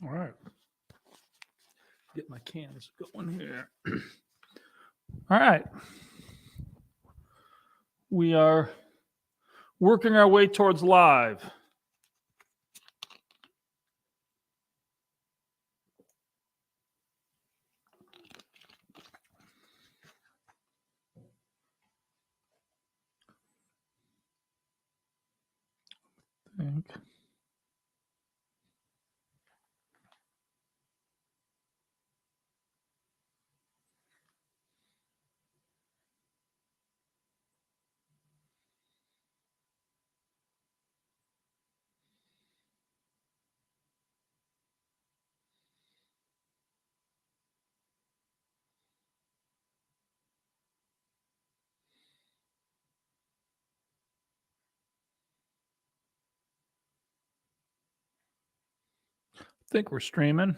All right. Get my cans going here. All right. We are working our way towards live. I think we're streaming.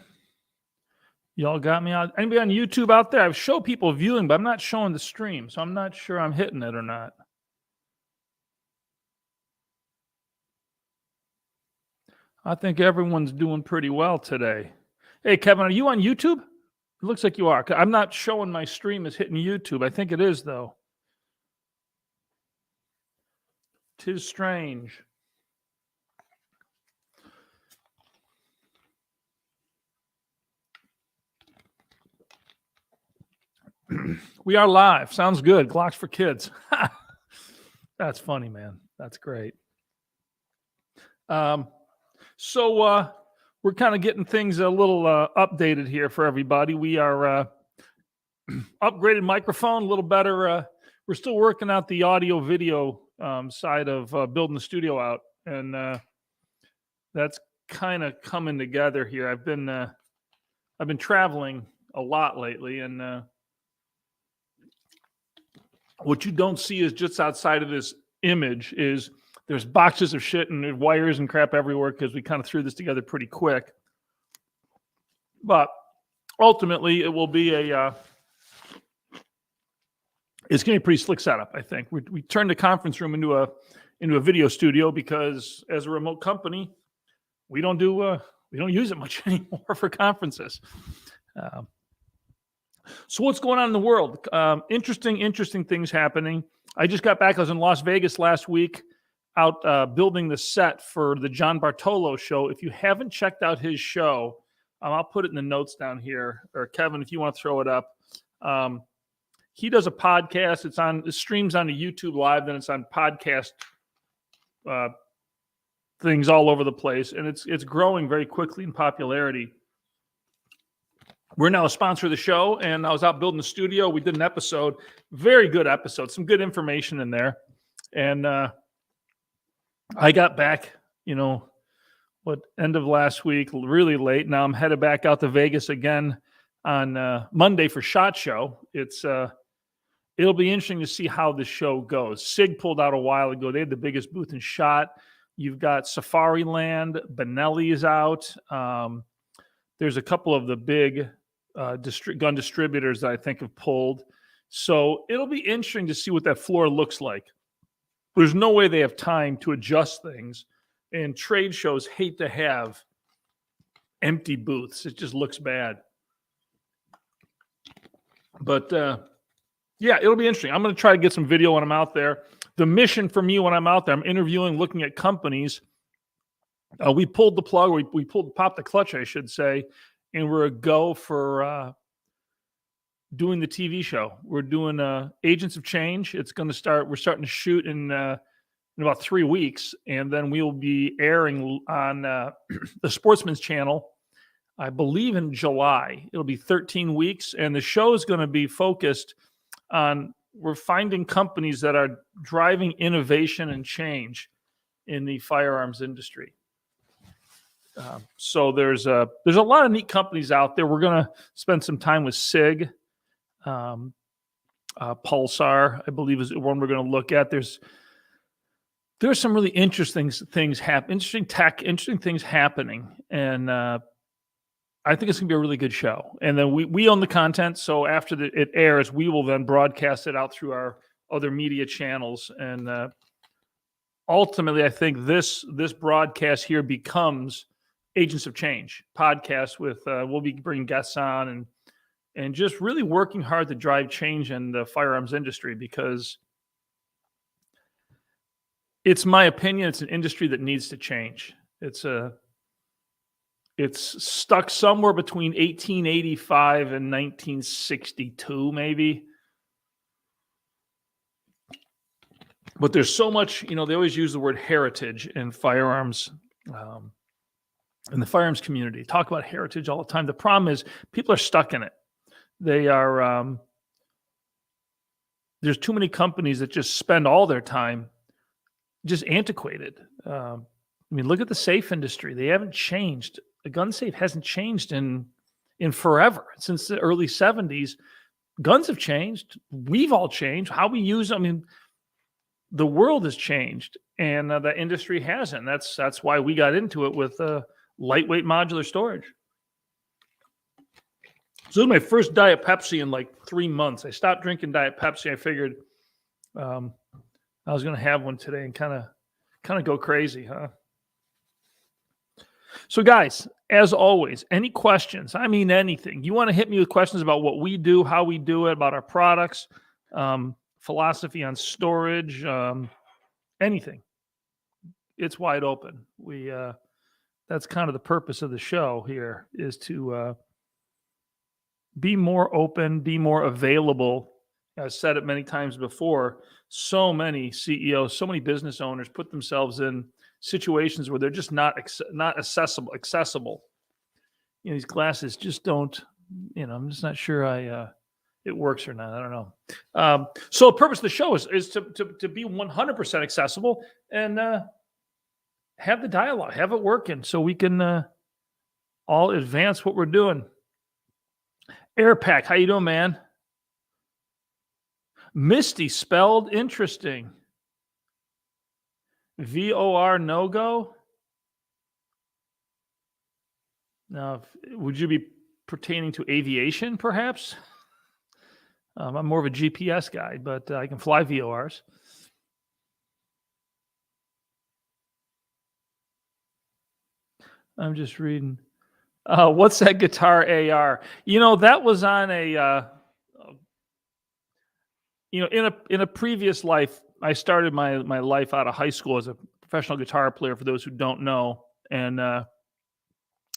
Y'all got me out. Anybody on YouTube out there? I've showed people viewing, but I'm not showing the stream, so I'm not sure I'm hitting it or not. I think everyone's doing pretty well today. Hey, Kevin, are you on YouTube? It looks like you are. I'm not showing my stream is hitting YouTube. I think it is, though. 'Tis strange. We are live. Sounds good. Glocks for kids. That's funny, man. That's great. So we're kind of getting things a little updated here for everybody. We are upgraded microphone, a little better. We're still working out the audio video side of building the studio out, and that's kind of coming together here. I've been traveling a lot lately, and what you don't see is just outside of this image is there's boxes of shit and wires and crap everywhere because we kind of threw this together pretty quick. But ultimately, it will be it's going to be a pretty slick setup, I think. We turned the conference room into a video studio because as a remote company, we don't use it much anymore for conferences. So what's going on in the world? Interesting things happening. I just got back. I was in Las Vegas last week out building the set for the John Bartolo show. If you haven't checked out his show, I'll put it in the notes down here. Or Kevin, if you want to throw it up. He does a podcast. It streams on the YouTube Live, then it's on podcast things all over the place. And it's growing very quickly in popularity. We're now a sponsor of the show, and I was out building the studio. We did an episode, very good episode, some good information in there. And I got back, end of last week, really late. Now I'm headed back out to Vegas again on Monday for SHOT Show. It'll be interesting to see how the show goes. SIG pulled out a while ago. They had the biggest booth in SHOT. You've got Safari Land. Benelli is out. There's a couple of the big gun distributors that I think have pulled. So it'll be interesting to see what that floor looks like. There's no way they have time to adjust things. And trade shows hate to have empty booths. It just looks bad. But yeah, it'll be interesting. I'm going to try to get some video when I'm out there. The mission for me when I'm out there, I'm interviewing, looking at companies. We pulled the plug. We popped the clutch, I should say, and we're a go for doing the TV show. We're doing Agents of Change. It's going to start. We're starting to shoot in about 3 weeks, and then we will be airing on the Sportsman's Channel, I believe, in July. It'll be 13 weeks, and the show is going to be focused on. We're finding companies that are driving innovation and change in the firearms industry. So there's a lot of neat companies out there. We're going to spend some time with SIG. Pulsar, I believe, is one we're going to look at. There's some really interesting things interesting things happening, and I think it's going to be a really good show. And then we own the content, so after it airs, we will then broadcast it out through our other media channels. And ultimately, I think this broadcast here becomes Agents of Change podcast with we'll be bringing guests on and just really working hard to drive change in the firearms industry, because it's my opinion, it's an industry that needs to change. It's stuck somewhere between 1885 and 1962, maybe. But there's so much, they always use the word heritage in firearms, in the firearms community. Talk about heritage all the time. The problem is people are stuck in it. They are, there's too many companies that just spend all their time just antiquated. Look at the safe industry. They haven't changed. The gun safe hasn't changed in forever. Since the early 70s, guns have changed. We've all changed. How we use them. The world has changed, and the industry hasn't. That's why we got into it with lightweight modular storage. So this was my first Diet Pepsi in like 3 months. I stopped drinking Diet Pepsi. I figured I was going to have one today and kind of go crazy, huh? So guys, as always, any questions? Anything. You want to hit me with questions about what we do, how we do it, about our products, philosophy on storage, anything. It's wide open. That's kind of the purpose of the show here, is to be more open, be more available. I've said it many times before. So many CEOs, so many business owners put themselves in situations where they're just not accessible. These glasses just don't, I'm just not sure it works or not. I don't know. So the purpose of the show is to be 100% accessible and have the dialogue, have it working, so we can all advance what we're doing. Airpack, how you doing, man? Misty spelled interesting. VOR no-go? Now, would you be pertaining to aviation, perhaps? I'm more of a GPS guy, but I can fly VORs. I'm just reading. What's that guitar AR? That was on a, in a previous life. I started my life out of high school as a professional guitar player, for those who don't know, and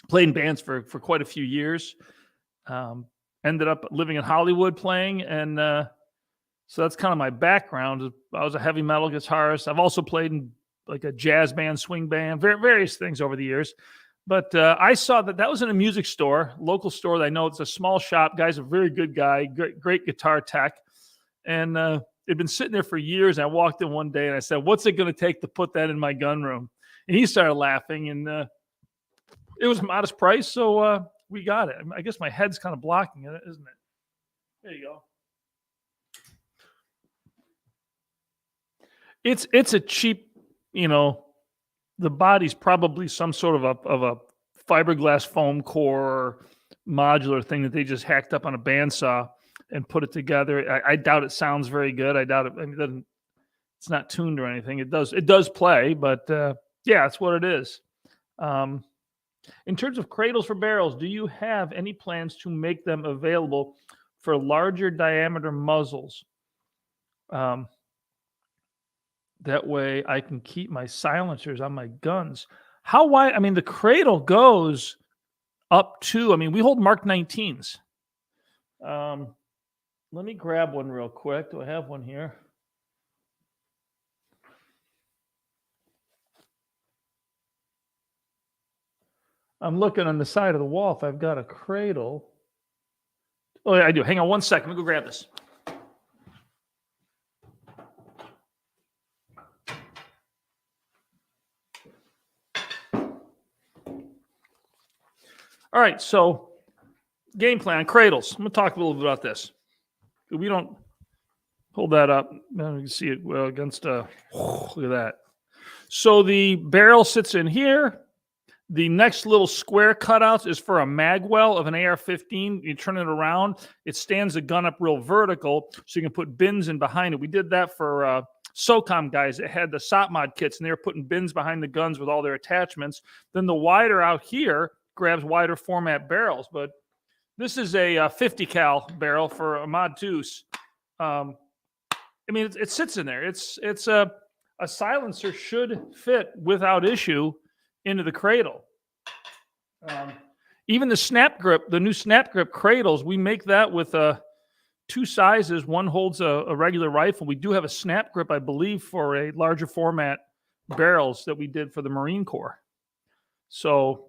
played in bands for quite a few years. Ended up living in Hollywood playing, and so that's kind of my background. I was a heavy metal guitarist. I've also played in like a jazz band, swing band, various things over the years. But I saw that was in a music store, local store that I know. It's a small shop. Guy's a very good guy, great guitar tech. And it'd been sitting there for years. And I walked in one day and I said, "What's it going to take to put that in my gun room?" And he started laughing, and it was a modest price. So we got it. I guess my head's kind of blocking it, isn't it? There you go. It's a cheap, the body's probably some sort of a fiberglass foam core modular thing that they just hacked up on a bandsaw and put it together. I doubt it sounds very good. I doubt it. It's not tuned or anything. It does play, but yeah, that's what it is. In terms of cradles for barrels, do you have any plans to make them available for larger diameter muzzles? That way I can keep my silencers on my guns. How wide? The cradle goes up to, we hold Mark 19s. Let me grab one real quick. Do I have one here? I'm looking on the side of the wall if I've got a cradle. Oh, yeah, I do. Hang on one second. Let me go grab this. All right, so game plan, cradles. I'm going to talk a little bit about this. We don't hold that up. You can see it well against look at that. So the barrel sits in here. The next little square cutouts is for a mag well of an AR-15. You turn it around. It stands the gun up real vertical, so you can put bins in behind it. We did that for SOCOM guys that had the SOTMOD kits, and they were putting bins behind the guns with all their attachments. Then the wider out here grabs wider format barrels. But this is a 50 cal barrel for a Mod 2s. I mean, it sits in there. It's a silencer should fit without issue into the cradle. Even the snap grip, the new snap grip cradles, we make that with two sizes. One holds a regular rifle. We do have a snap grip, I believe, for a larger format barrels that we did for the Marine Corps. So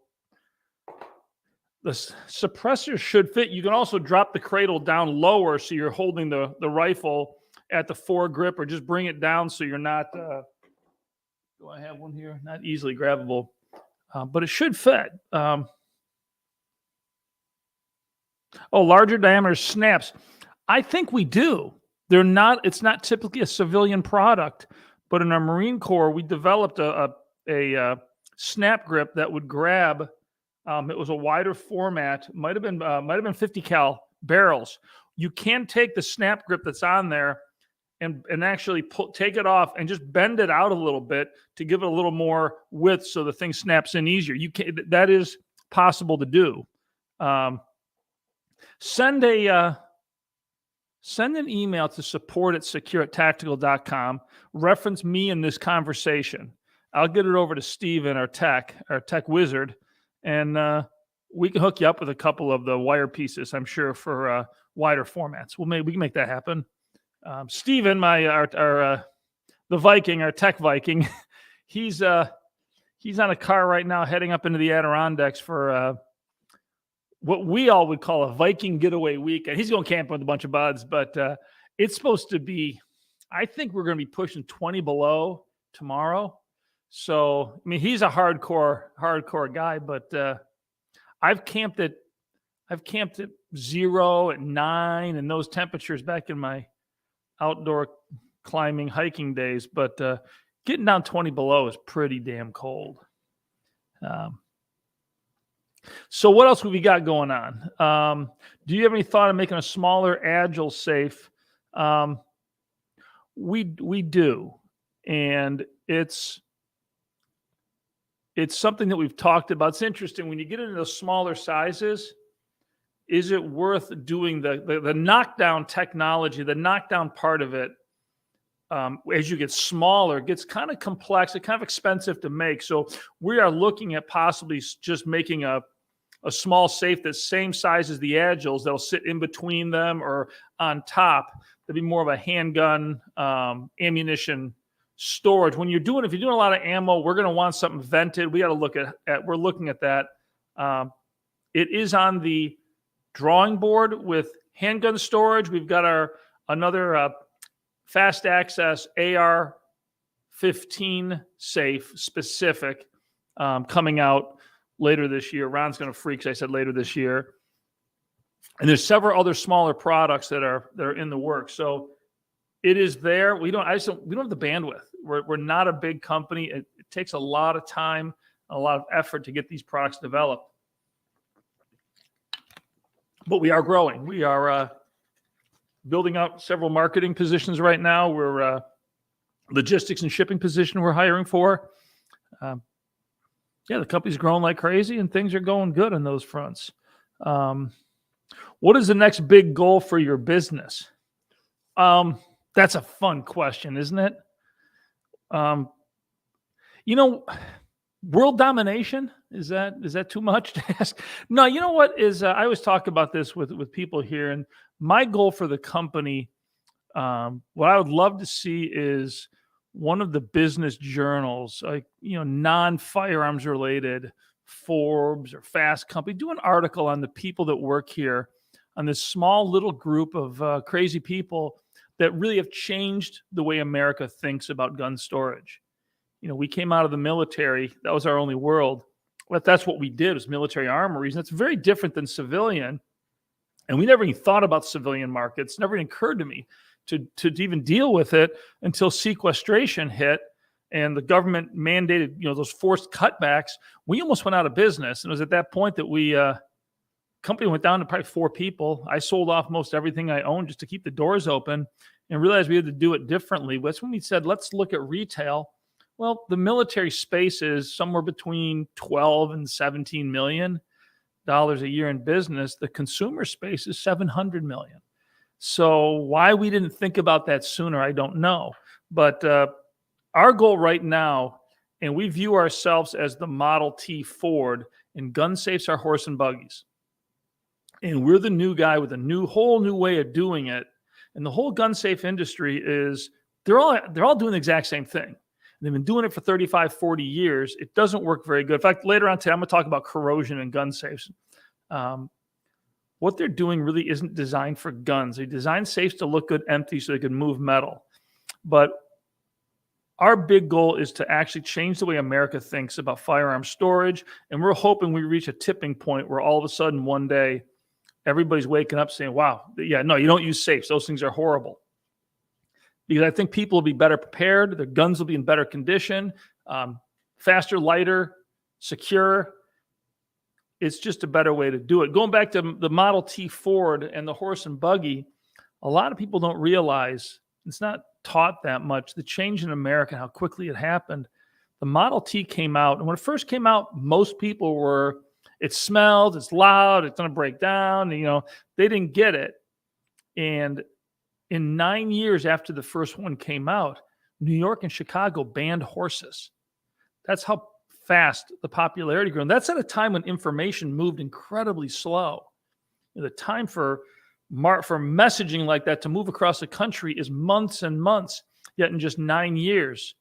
the suppressor should fit. You can also drop the cradle down lower so you're holding the rifle at the foregrip, or just bring it down so you're not, do I have one here? Not easily grabbable, but it should fit. Larger diameter snaps. I think we do. It's not typically a civilian product, but in our Marine Corps, we developed a snap grip that would grab. It was a wider format, might have been 50 cal barrels. You can take the snap grip that's on there and actually take it off and just bend it out a little bit to give it a little more width so the thing snaps in easier. That is possible to do. Send an email to support@secureatactical.com. Reference me in this conversation. I'll get it over to Steven, our tech wizard, and we can hook you up with a couple of the wire pieces, I'm sure, for wider formats. We can make that happen. Steven, the Viking, our tech Viking, he's on a car right now heading up into the Adirondacks for what we all would call a Viking getaway weekend. He's going camping with a bunch of buds, but it's supposed to be, I think we're going to be pushing 20 below tomorrow. So, I mean, he's a hardcore guy, but I've camped at 0, at 9, and those temperatures back in my outdoor climbing, hiking days. But getting down 20 below is pretty damn cold. So what else have we got going on? Do you have any thought of making a smaller Agile safe? We do, and it's something that we've talked about. It's interesting when you get into those smaller sizes. Is it worth doing the knockdown technology? The knockdown part of it, as you get smaller, gets kind of complex and kind of expensive to make. So we are looking at possibly just making a small safe that's same size as the Agiles that'll sit in between them or on top. That'd be more of a handgun ammunition storage. If you're doing a lot of ammo, we're going to want something vented. We got to look at. We're looking at that. It is on the drawing board with handgun storage. We've got another fast access AR-15 safe specific coming out later this year. Ron's going to freak, so I said later this year. And there's several other smaller products that are in the works. So it is there. We don't have the bandwidth. We're not a big company. It takes a lot of time, a lot of effort to get these products developed. But we are growing. We are building out several marketing positions right now. We're logistics and shipping position we're hiring for. The company's growing like crazy, and things are going good on those fronts. What is the next big goal for your business? That's a fun question, isn't it? World domination, is that too much to ask? No, you know what is, I always talk about this with people here, and my goal for the company, what I would love to see is one of the business journals, like, non-firearms related, Forbes or Fast Company, do an article on the people that work here, on this small little group of crazy people that really have changed the way America thinks about gun storage. We came out of the military. That was our only world. But that's what we did, was military armories. And it's very different than civilian. And we never even thought about civilian markets. Never even occurred to me to even deal with it until sequestration hit and the government mandated, those forced cutbacks. We almost went out of business. And it was at that point that company went down to probably 4 people. I sold off most everything I owned just to keep the doors open. and realized we had to do it differently. That's when we said, let's look at retail. Well, the military space is somewhere between 12 and 17 million dollars a year in business. The consumer space is 700 million. So why we didn't think about that sooner, I don't know. But our goal right now, and we view ourselves as the Model T Ford, and gun safes are horse and buggies. And we're the new guy with a whole new way of doing it. And the whole gun safe industry is, they're all doing the exact same thing. They've been doing it for 35, 40 years. It doesn't work very good. In fact, later on today, I'm going to talk about corrosion and gun safes. What they're doing really isn't designed for guns. They design safes to look good empty so they can move metal. But our big goal is to actually change the way America thinks about firearm storage. And we're hoping we reach a tipping point where all of a sudden one day, everybody's waking up saying, wow, yeah, no, you don't use safes. Those things are horrible. Because I think people will be better prepared. Their guns will be in better condition, faster, lighter, secure. It's just a better way to do it. Going back to the Model T Ford and the horse and buggy, a lot of people don't realize, it's not taught that much, the change in America, how quickly it happened. The Model T came out, and when it first came out, most people were, it smelled, it's loud, it's going to break down. They didn't get it. And in 9 years after the first one came out, New York and Chicago banned horses. That's how fast the popularity grew. And that's at a time when information moved incredibly slow. The time for messaging like that to move across the country is months and months. Yet in just 9 years,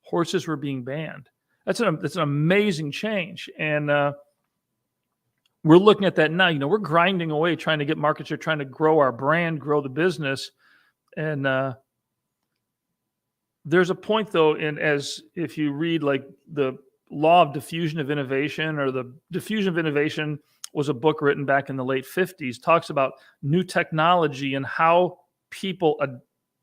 horses were being banned. That's an amazing change. And we're looking at that now. We're grinding away, trying to get market share, trying to grow our brand, grow the business. And there's a point, though, if you read like the Law of Diffusion of Innovation, or the Diffusion of Innovation was a book written back in the late 50s, talks about new technology and how people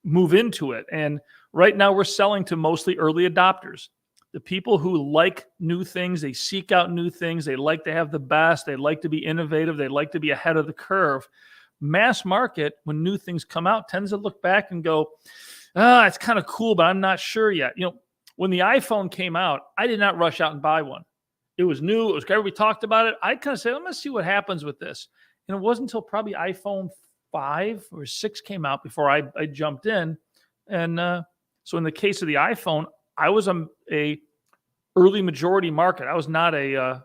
move into it. And right now we're selling to mostly early adopters. The people who like new things, they seek out new things, they like to have the best, they like to be innovative, they like to be ahead of the curve. Mass market, when new things come out, tends to look back and go, it's kind of cool, but I'm not sure yet. When the iPhone came out, I did not rush out and buy one. It was new. It was great. We talked about it. I kind of said, I'm going to see what happens with this. And it wasn't until probably iPhone 5 or 6 came out before I jumped in. And so in the case of the iPhone, I was a early majority market. I was not in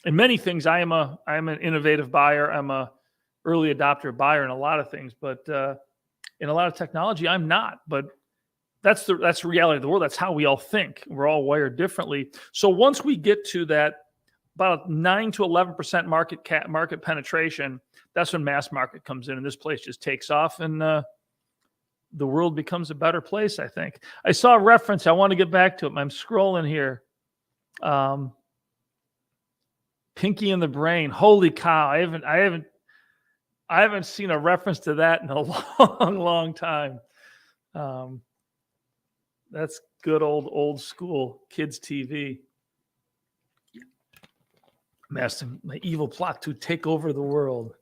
many things, I am an innovative buyer. I'm a early adopter buyer in a lot of things, but in a lot of technology, I'm not. But that's the reality of the world. That's how we all think. We're all wired differently. So once we get to that about 9 to 11% market penetration, that's when mass market comes in, and this place just takes off, and the world becomes a better place, I think. I saw a reference. I want to get back to it. I'm scrolling here. Pinky in the Brain. Holy cow! I haven't seen a reference to that in a long, long time. That's good old school kids TV. Master, my evil plot to take over the world.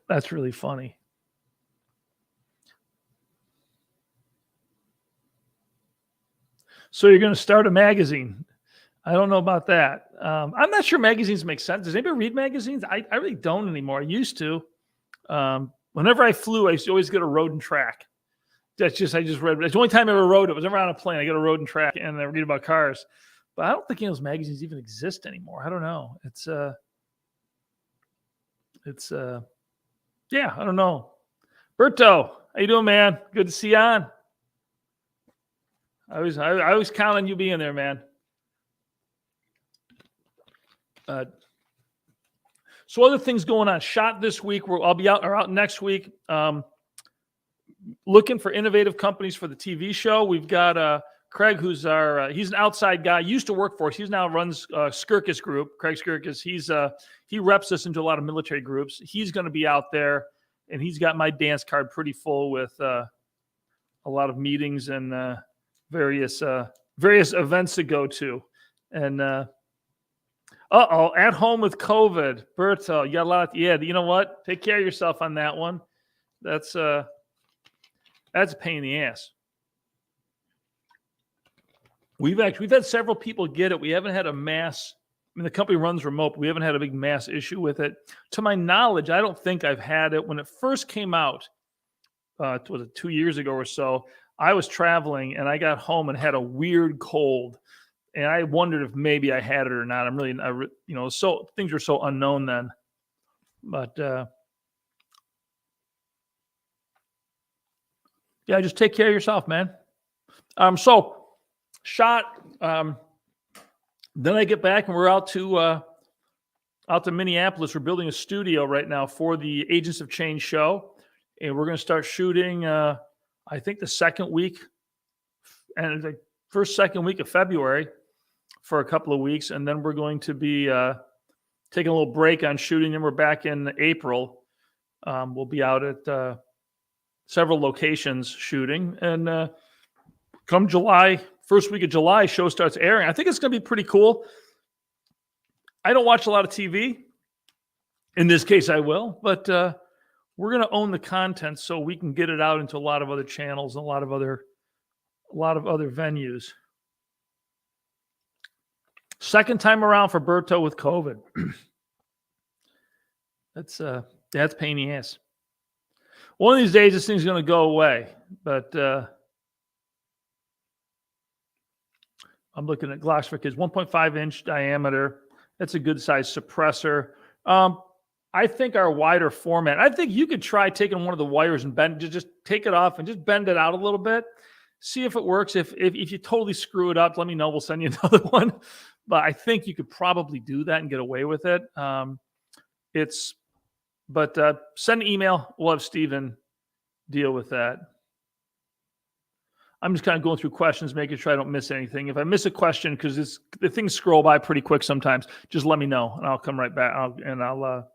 That's really funny. So you're going to start a magazine. I don't know about that. I'm not sure magazines make sense. Does anybody read magazines? I really don't anymore. I used to. Whenever I flew, I used to always get a Road and Track. I just read. It's the only time I ever rode it. Was ever on a plane. I got a Road and Track, and I read about cars. But I don't think any of those magazines even exist anymore. I don't know. Yeah, I don't know. Berto, how you doing, man? Good to see you on. I always count on you being there, man. So other things going on. Shot this week. I'll be out next week. Looking for innovative companies for the TV show. We've got Craig, who's he's an outside guy. Used to work for us. He now runs Skirkus Group. Craig Skirkus. He reps us into a lot of military groups. He's going to be out there, and he's got my dance card pretty full with a lot of meetings and various events to go to. And at home with COVID, Berto, you got a lot. Yeah, you know what? Take care of yourself on that one. That's a pain in the ass. We've had several people get it. We haven't had a mass. I mean, the company runs remote, but we haven't had a big mass issue with it. To my knowledge, I don't think I've had it. When it first came out, was it 2 years ago or so, I was traveling and I got home and had a weird cold. And I wondered if maybe I had it or not. So things were so unknown then. But yeah, just take care of yourself, man. So shot. Then I get back and we're out to Minneapolis. We're building a studio right now for the Agents of Change show, and we're going to start shooting. I think the second week and the second week of February for a couple of weeks, and then we're going to be taking a little break on shooting. Then we're back in April. We'll be out at several locations shooting, and come July, first week of July, show starts airing. I think it's going to be pretty cool. I don't watch a lot of TV. In this case, I will, but we're going to own the content so we can get it out into a lot of other channels and a lot of other venues. Second time around for Berto with COVID. That's pain in the ass. One of these days, this thing's going to go away, but I'm looking at Glocks for Kids, 1.5-inch diameter. That's a good size suppressor. I think our wider format, I think you could try taking one of the wires and just take it off and just bend it out a little bit. See if it works. If you totally screw it up, let me know. We'll send you another one. But I think you could probably do that and get away with it. Send an email. We'll have Steven deal with that. I'm just kind of going through questions, making sure I don't miss anything. If I miss a question, because the things scroll by pretty quick sometimes, just let me know, and I'll come right back, I'll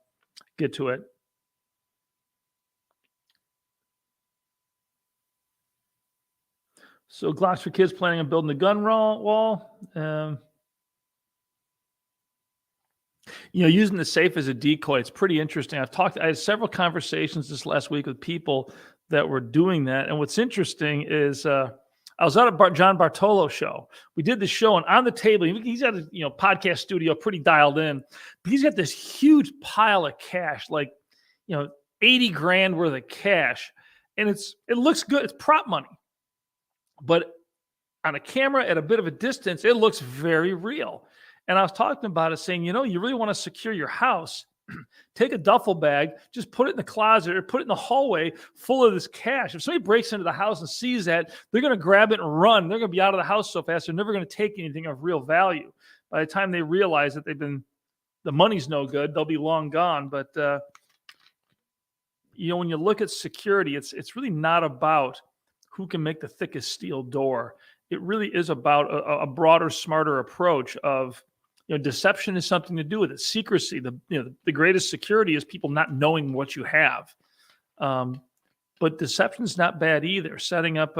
get to it. So Glocks for Kids planning on building a gun wall. Using the safe as a decoy, it's pretty interesting. I had several conversations this last week with people that were doing that. And what's interesting is I was at a John Bartolo show. We did the show, and on the table, he's got a podcast studio pretty dialed in. But he's got this huge pile of cash, like 80 grand worth of cash. And it looks good. It's prop money. But on a camera at a bit of a distance, it looks very real. And I was talking about it, saying, you really want to secure your house. Take a duffel bag, just put it in the closet or put it in the hallway full of this cash. If somebody breaks into the house and sees that, they're going to grab it and run. They're going to be out of the house so fast, they're never going to take anything of real value. By the time they realize that the money's no good, they'll be long gone. But, when you look at security, it's really not about who can make the thickest steel door. It really is about a broader, smarter approach of, deception is something to do with it. Secrecy, the greatest security is people not knowing what you have. But deception is not bad either. Setting up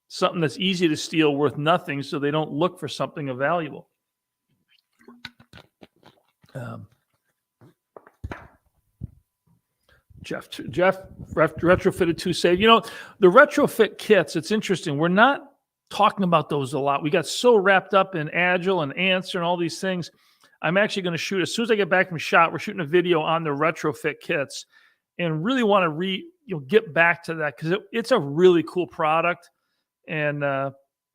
something that's easy to steal, worth nothing, so they don't look for something of valuable. Jeff, retrofitted to save. The retrofit kits, it's interesting. We're not talking about those a lot. We got so wrapped up in Agile and Answer and all these things. I'm actually going to shoot, as soon as I get back from shot, we're shooting a video on the retrofit kits and really want to get back to that because it's a really cool product. And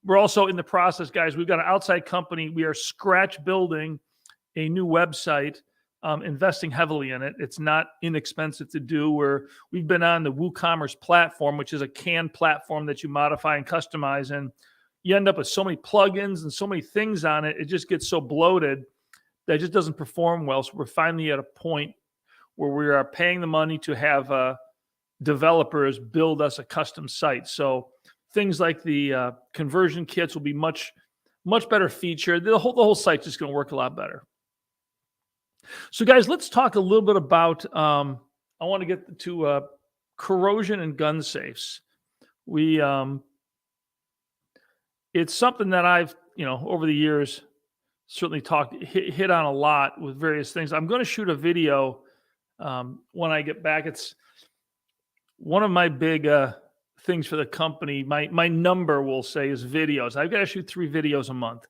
we're also in the process, guys. We've got an outside company. We are scratch building a new website, investing heavily in it. It's not inexpensive to do. We've been on the WooCommerce platform, which is a canned platform that you modify and customize, and you end up with so many plugins and so many things on it. It just gets so bloated that it just doesn't perform well. So we're finally at a point where we are paying the money to have developers build us a custom site. So things like the conversion kits will be much, much better featured. The whole site's just going to work a lot better. So, guys, let's talk a little bit about, I want to get to corrosion and gun safes. It's something that I've, over the years, certainly hit on a lot with various things. I'm going to shoot a video when I get back. one of my big things for the company, my number will say is videos. I've got to shoot 3 videos a month.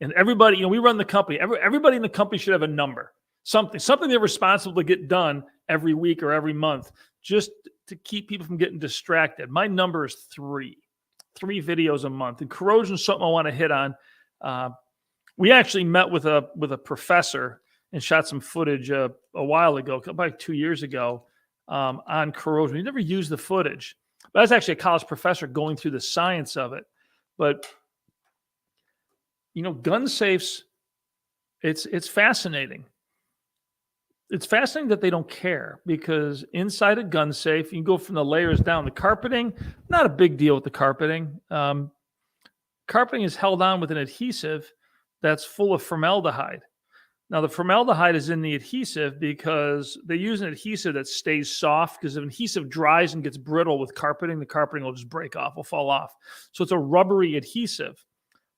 And everybody, we run the company. Everybody in the company should have a number, something they're responsible to get done every week or every month, just to keep people from getting distracted. My number is 3 videos a month. And corrosion is something I want to hit on. We actually met with a professor and shot some footage a while ago, about 2 years ago, on corrosion. We never used the footage, but I was actually a college professor going through the science of it. But gun safes, it's fascinating. It's fascinating that they don't care, because inside a gun safe, you can go from the layers down. The carpeting, not a big deal with the carpeting. Carpeting is held on with an adhesive that's full of formaldehyde. Now, the formaldehyde is in the adhesive because they use an adhesive that stays soft, because if adhesive dries and gets brittle with carpeting, the carpeting will just break off, will fall off. So it's a rubbery adhesive,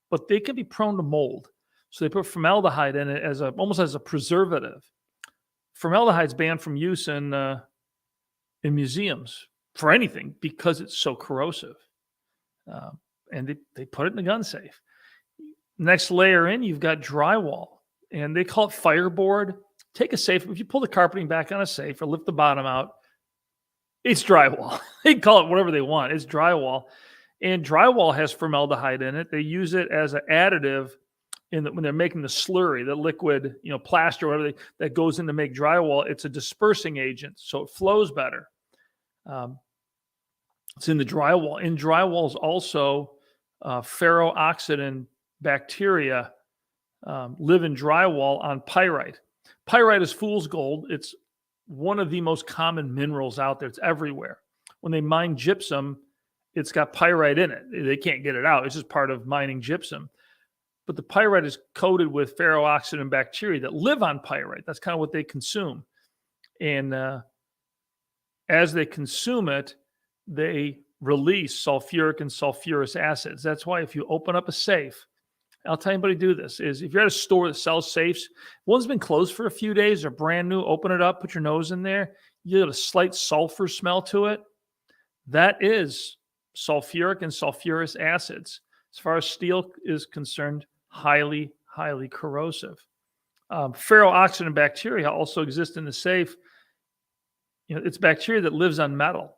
but they can be prone to mold. So they put formaldehyde in it almost as a preservative. Formaldehyde is banned from use in museums for anything because it's so corrosive. And they put it in the gun safe. Next layer in, you've got drywall. And they call it fireboard. Take a safe. If you pull the carpeting back on a safe or lift the bottom out, it's drywall. They can call it whatever they want. It's drywall. And drywall has formaldehyde in it. They use it as an additive when they're making the slurry, the liquid, plaster, whatever that goes in to make drywall. It's a dispersing agent, so it flows better. It's in the drywall. In drywall is also ferrooxidant bacteria live in drywall on pyrite. Pyrite is fool's gold. It's one of the most common minerals out there. It's everywhere. When they mine gypsum, it's got pyrite in it. They can't get it out. It's just part of mining gypsum. But the pyrite is coated with ferrooxidant bacteria that live on pyrite. That's kind of what they consume. And as they consume it, they release sulfuric and sulfurous acids. That's why if you open up a safe, I'll tell anybody to do this, is if you're at a store that sells safes, one's been closed for a few days or brand new, open it up, put your nose in there, you get a slight sulfur smell to it. That is sulfuric and sulfurous acids. As far as steel is concerned, highly, highly corrosive. Ferrooxidant bacteria also exist in the safe. It's bacteria that lives on metal.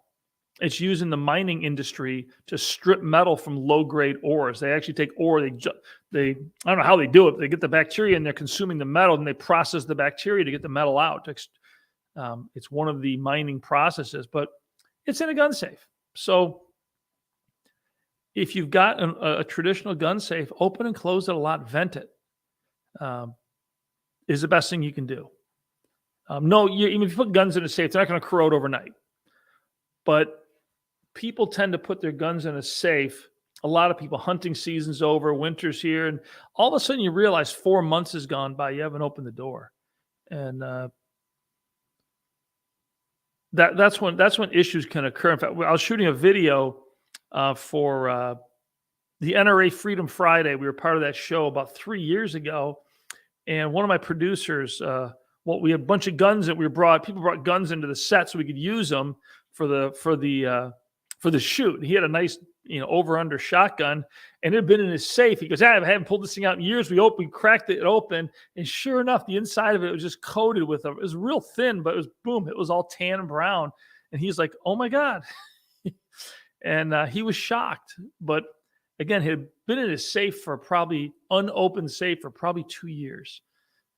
It's used in the mining industry to strip metal from low-grade ores. They actually take ore, I don't know how they do it. They get the bacteria and they're consuming the metal, and they process the bacteria to get the metal out. It's one of the mining processes, but it's in a gun safe. So if you've got a traditional gun safe, open and close it a lot, vent it, is the best thing you can do. Even if you put guns in a safe, they're not going to corrode overnight. But people tend to put their guns in a safe. A lot of people, hunting season's over, winter's here, and all of a sudden you realize 4 months has gone by, you haven't opened the door. And that's when issues can occur. In fact, I was shooting a video for the NRA Freedom Friday. We were part of that show about 3 years ago, and one of my producers, we had a bunch of guns that people brought guns into the set so we could use them for the shoot. He had a nice, over-under shotgun, and it had been in his safe. He goes, I haven't pulled this thing out in years. We cracked it open, and sure enough, the inside of it was just coated with it was real thin, but it was all tan and brown. And he's like, oh my God. And he was shocked. But again, he had been in his safe unopened safe for probably 2 years.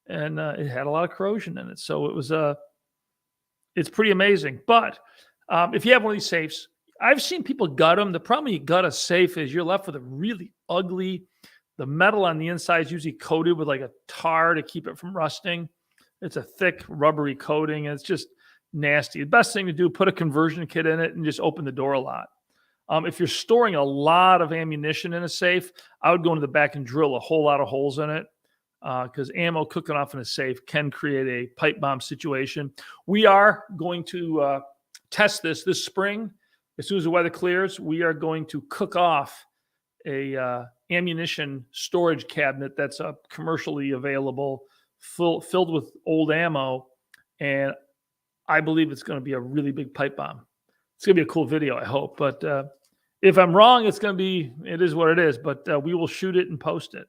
And it had a lot of corrosion in it. So it's pretty amazing. But if you have one of these safes, I've seen people gut them. The problem you gut a safe is you're left with a really ugly, the metal on the inside is usually coated with like a tar to keep it from rusting. It's a thick, rubbery coating, and it's just nasty. The best thing to do, put a conversion kit in it and just open the door a lot. If you're storing a lot of ammunition in a safe, I would go into the back and drill a whole lot of holes in it, because ammo cooking off in a safe can create a pipe bomb situation. We are going to test this spring. As soon as the weather clears, we are going to cook off a ammunition storage cabinet that's commercially available, filled with old ammo, and I believe it's going to be a really big pipe bomb. It's going to be a cool video, I hope. But if I'm wrong, it is what it is. But we will shoot it and post it.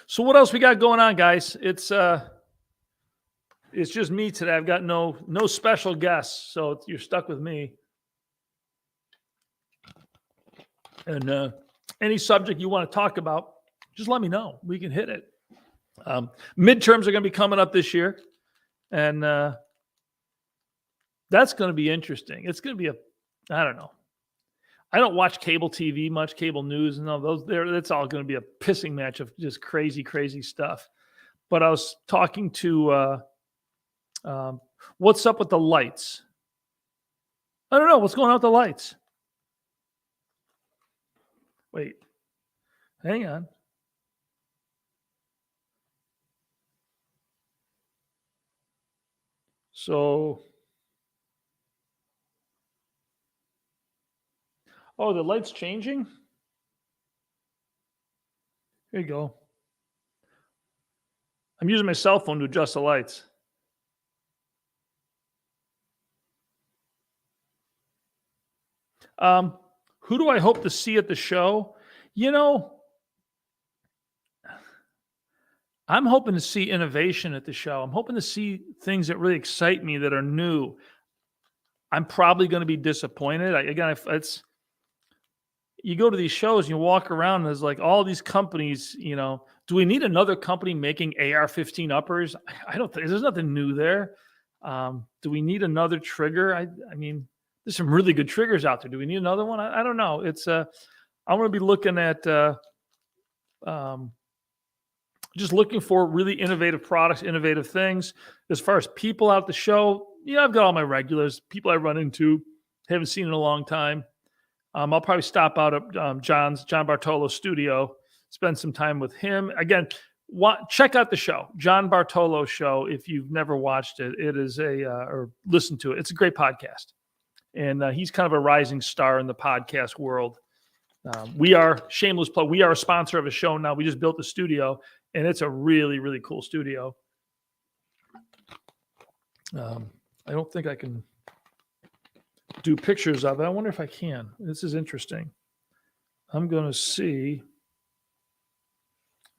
So what else we got going on, guys? It's just me today. I've got no special guests, so you're stuck with me. And any subject you want to talk about, just let me know. We can hit it. Midterms are going to be coming up this year, and that's going to be interesting. It's going to be I don't know. I don't watch cable TV much, cable news, and all those. That's all going to be a pissing match of just crazy, crazy stuff. But I was talking to, what's up with the lights? I don't know. What's going on with the lights? Wait, hang on. So, oh, the light's changing? Here you go. I'm using my cell phone to adjust the lights. Who do I hope to see at the show? I'm hoping to see innovation at the show. I'm hoping to see things that really excite me that are new. I'm probably going to be disappointed. You go to these shows, you walk around, and there's like all these companies, do we need another company making AR-15 uppers? I don't think there's nothing new there. Do we need another trigger? I mean, there's some really good triggers out there. Do we need another one? I don't know. I'm going to be looking at just looking for really innovative products, innovative things. As far as people out the show, I've got all my regulars, people I run into, haven't seen in a long time. I'll probably stop out at John Bartolo's studio, spend some time with him. Again, check out the show, John Bartolo's show. If you've never watched it, it is or listened to it. It's a great podcast. And he's kind of a rising star in the podcast world. We are, shameless plug, we are a sponsor of a show now. We just built a studio, and it's a really, really cool studio. I don't think I can do pictures of it. I wonder if I can. This is interesting. I'm going to see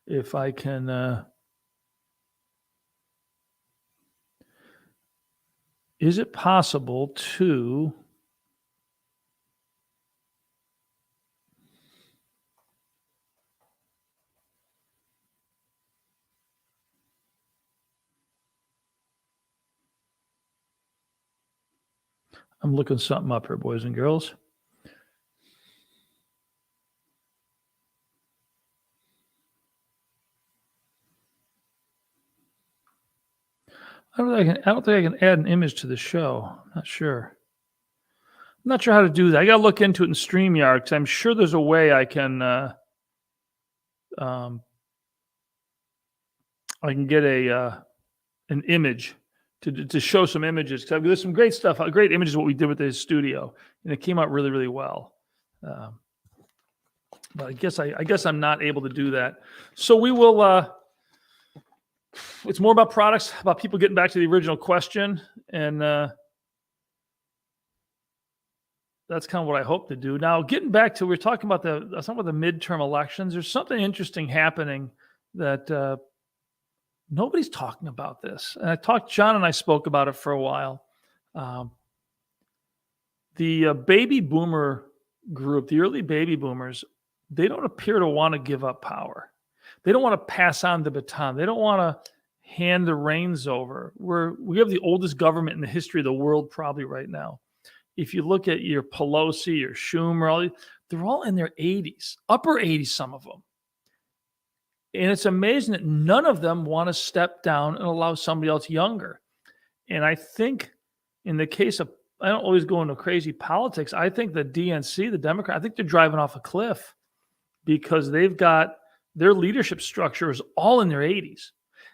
if I can. Is it possible to? I'm looking something up here, boys and girls. I don't think I can add an image to the show. I'm not sure. I'm not sure how to do that. I got to look into it in StreamYard because I'm sure there's a way I can get an image to show some images. There's some great stuff, great images of what we did with the studio, and it came out really, really well. But I guess I'm not able to do that. So we will. It's more about products, about people getting back to the original question, and that's kind of what I hope to do. Now, getting back to, we're talking about the midterm elections. There's something interesting happening that nobody's talking about this. And John and I spoke about it for a while. The baby boomer group, the early baby boomers, they don't appear to want to give up power. They don't want to pass on the baton. They don't want to hand the reins over. We have the oldest government in the history of the world probably right now. If you look at your Pelosi, your Schumer, they're all in their 80s, upper 80s, some of them. And it's amazing that none of them want to step down and allow somebody else younger. And I think in the case of, I don't always go into crazy politics, I think the DNC, the Democrat, I think they're driving off a cliff because they've got their leadership structure is all in their 80s.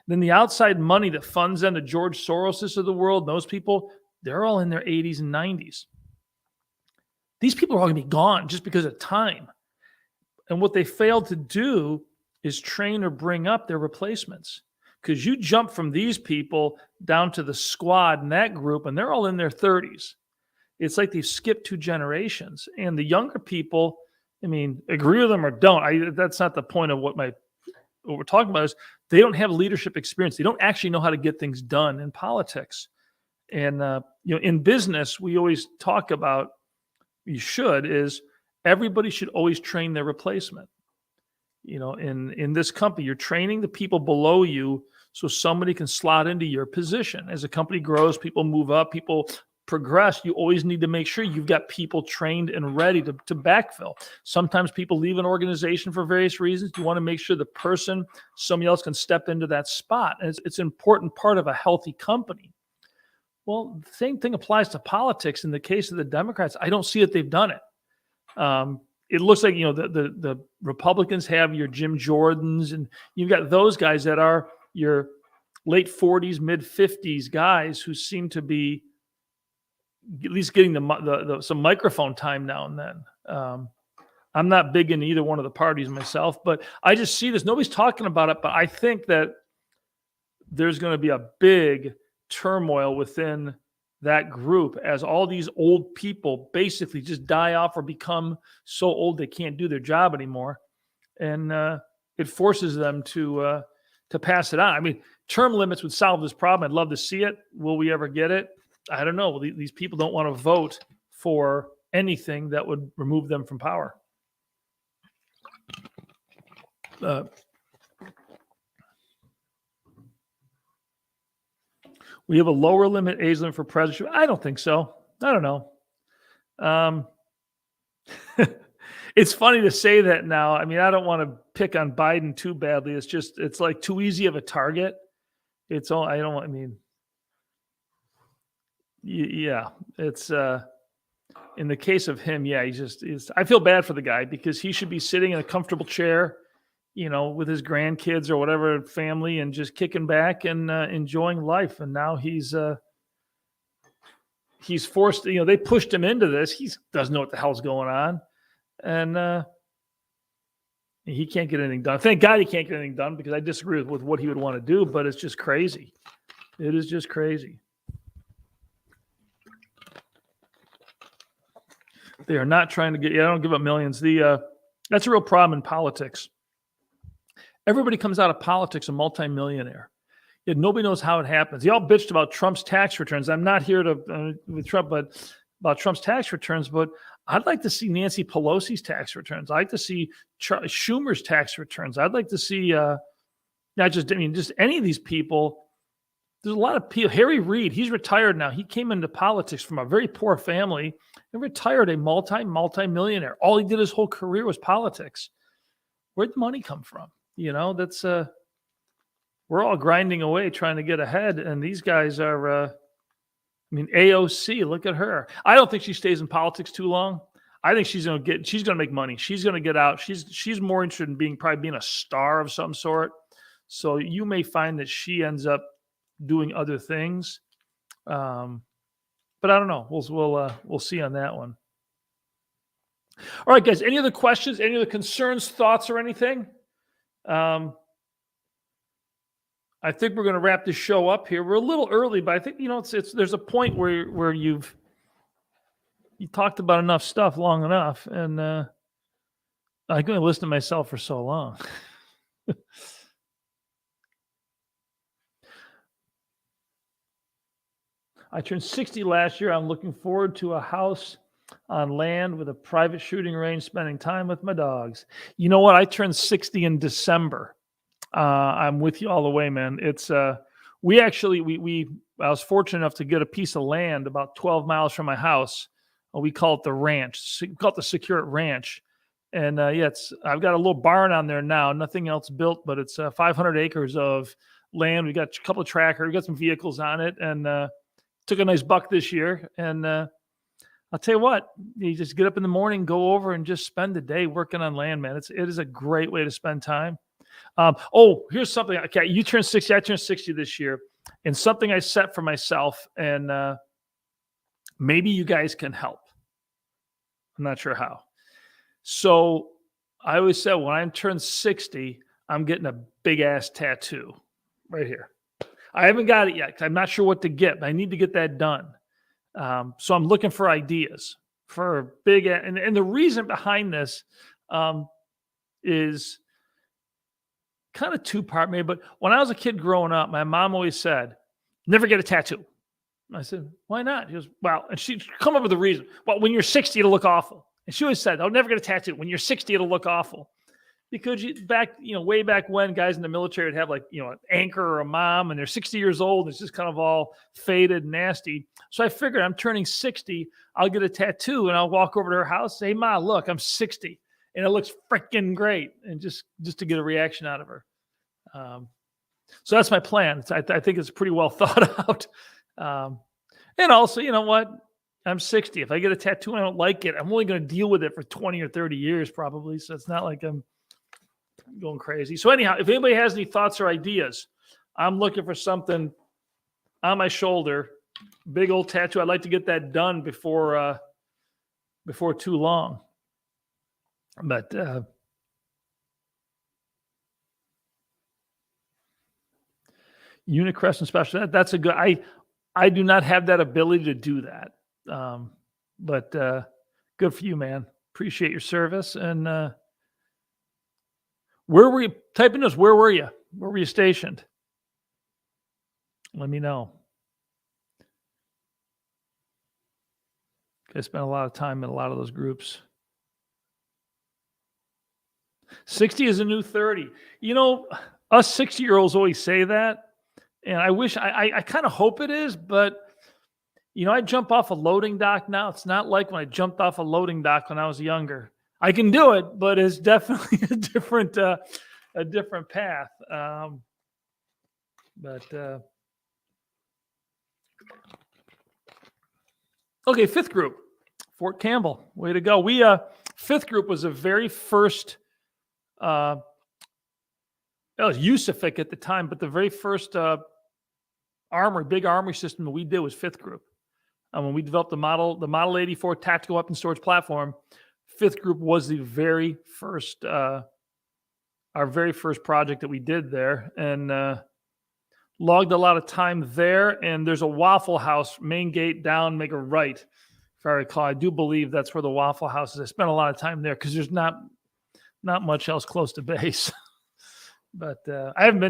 Then the outside money that funds them, the George Soroses of the world, those people, they're all in their 80s and 90s. These people are all going to be gone just because of time. And what they failed to do is train or bring up their replacements. because you jump from these people down to the squad in that group, and they're all in their 30s. It's like they've skipped 2 generations. And the younger people, I mean, agree with them or don't. That's not the point of what we're talking about. Is they don't have leadership experience. They don't actually know how to get things done in politics. And in business, we always talk about, is everybody should always train their replacement. In this company, you're training the people below you so somebody can slot into your position. As a company grows, people move up, people progress. You always need to make sure you've got people trained and ready to backfill. Sometimes people leave an organization for various reasons. You want to make sure somebody else can step into that spot. And it's an important part of a healthy company. Well, the same thing applies to politics. In the case of the Democrats, I don't see that they've done it. It looks like, the Republicans have your Jim Jordans, and you've got those guys that are your late 40s, mid 50s guys who seem to be at least getting some microphone time now and then. I'm not big in either one of the parties myself, but I just see this. Nobody's talking about it, but I think that there's going to be a big turmoil within that group as all these old people basically just die off or become so old they can't do their job anymore, and it forces them to pass it on. I mean, term limits would solve this problem. I'd love to see it. Will we ever get it? I don't know. These people don't want to vote for anything that would remove them from power. We have a lower age limit for president. I don't think so. I don't know. It's funny to say that now. I mean, I don't want to pick on Biden too badly. It's like too easy of a target. It's in the case of him, I feel bad for the guy because he should be sitting in a comfortable chair, with his grandkids or whatever family and just kicking back and enjoying life. And now he's forced, they pushed him into this. He doesn't know what the hell's going on. And he can't get anything done. Thank God he can't get anything done because I disagree with what he would want to do, but it's just crazy. It is just crazy. They are not trying to I don't give up millions. That's a real problem in politics. Everybody comes out of politics a multimillionaire. Yet nobody knows how it happens. They all bitched about Trump's tax returns. I'm not here with Trump, but about Trump's tax returns. But I'd like to see Nancy Pelosi's tax returns. I'd like to see Schumer's tax returns. I'd like to see just any of these people. There's a lot of people. Harry Reid, he's retired now. He came into politics from a very poor family and retired a multi-millionaire. All he did his whole career was politics. Where'd the money come from? That's we're all grinding away trying to get ahead, and these guys are. AOC, look at her. I don't think she stays in politics too long. I think she's gonna make money. She's gonna get out. She's more interested in probably being a star of some sort. So you may find that she ends up doing other things, but I don't know. We'll see on that one. All right, guys. Any other questions? Any other concerns, thoughts, or anything? I think we're going to wrap this show up here. We're a little early, but I think there's a point where you talked about enough stuff long enough, and I'm going to listen to myself for so long. I turned 60 last year. I'm looking forward to a house on land with a private shooting range, spending time with my dogs. You know what? I turned 60 in December. I'm with you all the way, man. It's I was fortunate enough to get a piece of land about 12 miles from my house. We call it the ranch. We call it the Secure Ranch. And I've got a little barn on there now. Nothing else built, but it's 500 acres of land. We got a couple of trackers. We got some vehicles on it, and took a nice buck this year. And I'll tell you what, you just get up in the morning, go over and just spend the day working on land, man. It is a great way to spend time. Here's something. Okay, you turned 60. I turned 60 this year, and something I set for myself, and maybe you guys can help. I'm not sure how. So I always said when I turn 60, I'm getting a big ass tattoo. right here. I haven't got it yet because I'm not sure what to get, but I need to get that done. So I'm looking for ideas for big, and the reason behind this is kind of two-part maybe, but when I was a kid growing up, my mom always said, never get a tattoo. I said, why not? She goes, well, and she'd come up with a reason. Well, when you're 60, it'll look awful. And she always said, I'll never get a tattoo. When you're 60, it'll look awful. Because way back when guys in the military would have like, an anchor or a mom, and they're 60 years old. And it's just kind of all faded and nasty. So I figured I'm turning 60. I'll get a tattoo and I'll walk over to her house and say, Ma, look, I'm 60. And it looks freaking great. And just to get a reaction out of her. So that's my plan. I think it's pretty well thought out. And also, you know what? I'm 60. If I get a tattoo and I don't like it, I'm only going to deal with it for 20 or 30 years probably. So it's not like I'm going crazy. So anyhow, if anybody has any thoughts or ideas, I'm looking for something on my shoulder, big old tattoo. I'd like to get that done before too long. But Unit Crest and Special, that's a good, I do not have that ability to do that. But good for you, man. Appreciate your service. And where were you? Type in this. Where were you? Where were you stationed? Let me know. I spent a lot of time in a lot of those groups. 60 is a new 30. Us 60-year-olds always say that. And I wish, I kind of hope it is, but I jump off a loading dock now. It's not like when I jumped off a loading dock when I was younger. I can do it, but it's definitely a different path. Okay, fifth group, Fort Campbell. Way to go. Fifth group was the very first. It was USAFIC at the time, but the very first big armory system that we did was fifth group. When we developed the Model 84 tactical weapon storage platform, fifth group was the very first, our very first project that we did there, and logged a lot of time there. And there's a Waffle House, main gate down, make a right. If I recall, I do believe that's where the Waffle House is. I spent a lot of time there because there's not much else close to base. But I haven't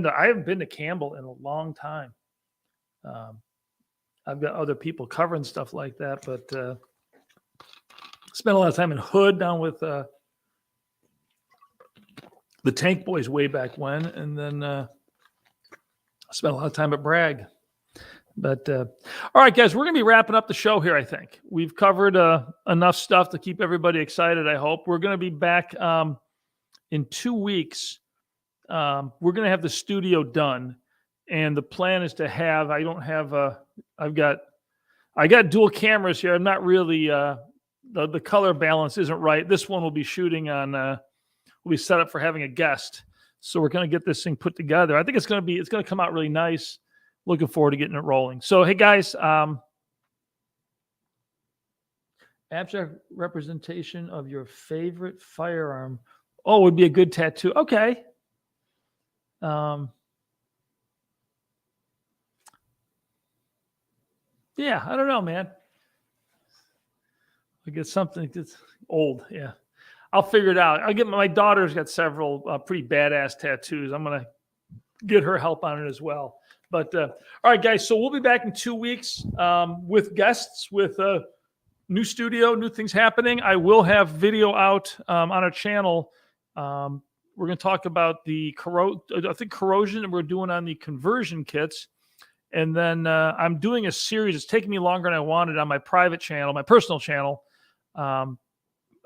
been to Campbell in a long time. I've got other people covering stuff like that, but spent a lot of time in Hood down with the Tank Boys way back when, and then spent a lot of time at Bragg. But all right, guys, we're going to be wrapping up the show here. I think we've covered enough stuff to keep everybody excited. I hope we're going to be back in 2 weeks. We're going to have the studio done, and the plan is to have. I got dual cameras here. I'm not really the color balance isn't right. This one will be shooting on. Will be set up for having a guest, so we're going to get this thing put together. I think it's going to come out really nice. Looking forward to getting it rolling. So hey guys, abstract representation of your favorite firearm. Oh, would be a good tattoo. Okay. Yeah, I don't know, man. I get something that's old. Yeah, I'll figure it out. My daughter's got several pretty badass tattoos. I'm gonna get her help on it as well. But all right, guys. So we'll be back in 2 weeks with guests, with a new studio, new things happening. I will have video out on our channel. We're going to talk about the corrosion that we're doing on the conversion kits. And then I'm doing a series. It's taking me longer than I wanted on my private channel, my personal channel. I'm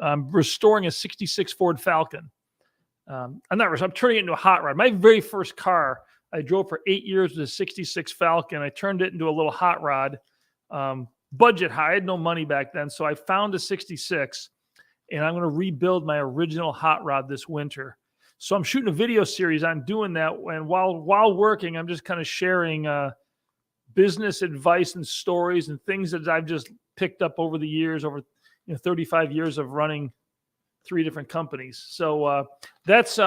restoring a 66 Ford Falcon. I'm turning it into a hot rod. My very first car I drove for 8 years was a 66 Falcon. I turned it into a little hot rod. Budget high. I had no money back then. So I found a 66, and I'm going to rebuild my original hot rod this winter. So I'm shooting a video series on doing that. And while working, I'm just kind of sharing business advice and stories and things that I've just picked up over the years, over 35 years of running 3 different companies. So that's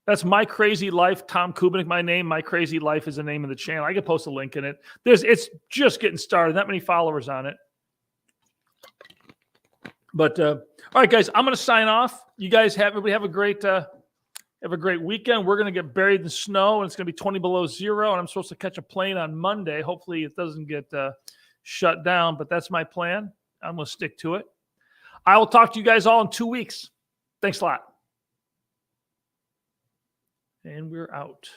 That's My Crazy Life, Tom Kubinick, my name. My Crazy Life is the name of the channel. I can post a link in it. It's just getting started. Not many followers on it. But all right, guys, I'm going to sign off. You guys everybody have a great weekend. We're going to get buried in snow, and it's going to be 20 below zero. And I'm supposed to catch a plane on Monday. Hopefully, it doesn't get shut down. But that's my plan. I'm going to stick to it. I will talk to you guys all in 2 weeks. Thanks a lot. And we're out.